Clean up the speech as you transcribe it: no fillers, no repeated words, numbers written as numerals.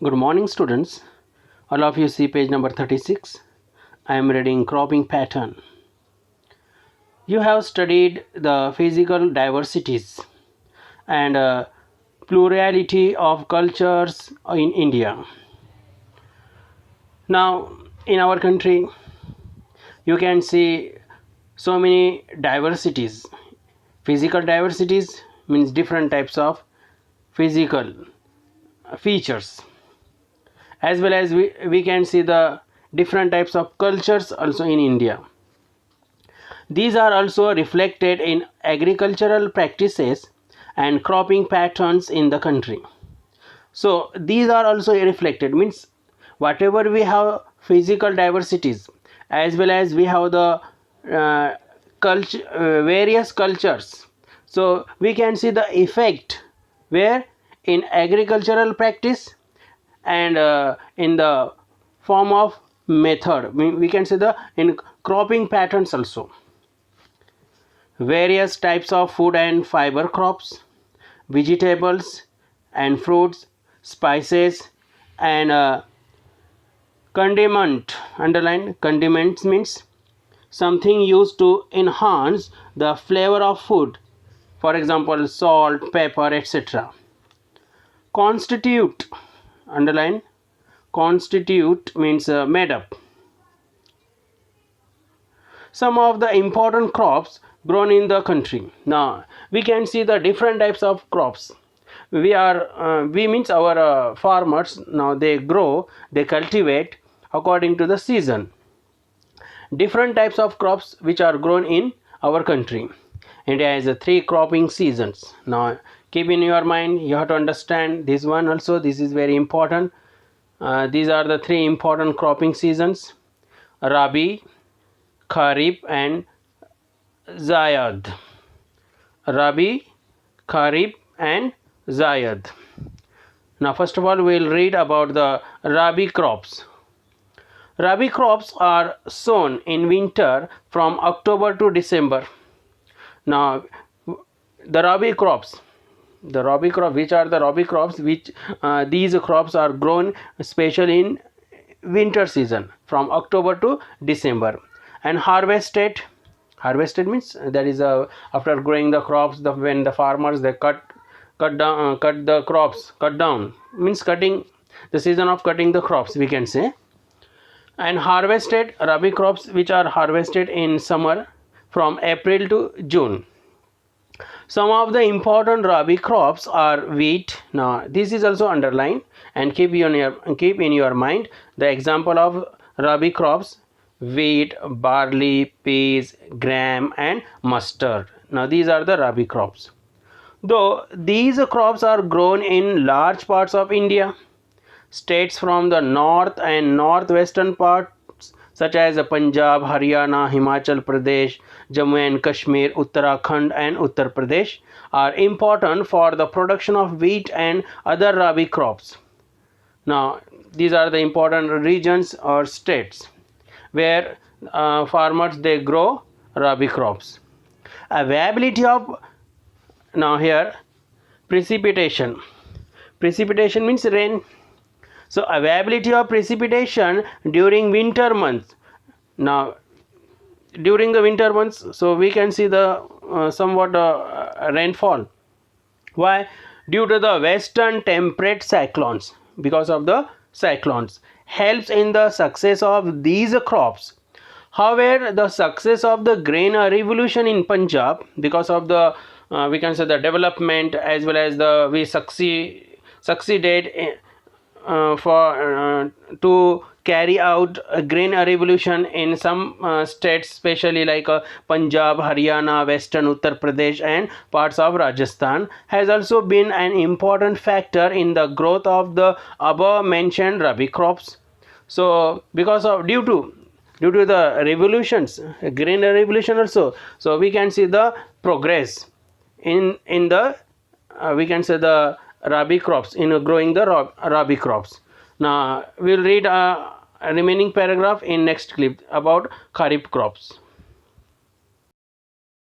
Good morning, students. All of you see page number 36. I am reading cropping pattern. You have studied the physical diversities and plurality of cultures in India. Now, in our country, you can see so many diversities. Physical diversities means different types of physical features, as well as we can see the different types of cultures also in India. These are also reflected in agricultural practices and cropping patterns in the country. So these are also reflected, means whatever we have physical diversities, as well as we have the various cultures. So we can see the effect where in agricultural practice and in the form of method. We can see the in cropping patterns also. Various types of food and fiber crops, vegetables and fruits, spices and condiment. Underline condiments means something used to enhance the flavor of food. For example, salt, pepper, etc. Constitute. Underline constitute means made up. Some of the important crops grown in the country. Now we can see the different types of crops. We means our farmers, now they grow, they cultivate according to the season. Different types of crops which are grown in our country. India has three cropping seasons. Now keep in your mind, you have to understand this one also. This is very important. These are the three important cropping seasons: Rabi, Kharif and Zayad. Rabi, Kharif and Zayad. Now first of all we will read about the Rabi crops. Rabi crops are sown in winter from October to December. Now the Rabi crops, which are the Rabi crops, which these crops are grown especially in winter season from October to December, and harvested means that is after growing the crops, when the farmers they cut the crops, cut down means cutting, the season of cutting the crops we can say. And harvested Rabi crops which are harvested in summer from April to June. Some of the important Rabi crops are wheat. Now this is also underlined, and keep in your mind the example of Rabi crops: wheat, barley, peas, gram and mustard. Now these are the Rabi crops. Though these crops are grown in large parts of India, states from the north and northwestern parts such as Punjab, Haryana, Himachal Pradesh, Jammu and Kashmir, Uttarakhand and Uttar Pradesh are important for the production of wheat and other Rabi crops. Now these are the important regions or states where farmers they grow Rabi crops. Availability of, now here, precipitation means rain. So availability of precipitation during winter months. Now during the winter months, so we can see the somewhat rainfall. Why? Due to the western temperate cyclones. Because of the cyclones helps in the success of these crops. However, the success of the grain revolution in Punjab, because of the we can say the development, as well as the we succeeded for to carry out a grain revolution in some states, especially like Punjab, Haryana, Western Uttar Pradesh and parts of Rajasthan, has also been an important factor in the growth of the above mentioned Rabi crops. So because of due to the revolutions, grain revolution also, so we can see the progress in the we can say the Rabi crops, in growing the Rabi crops. Now we'll read a remaining paragraph in next clip about Kharif crops.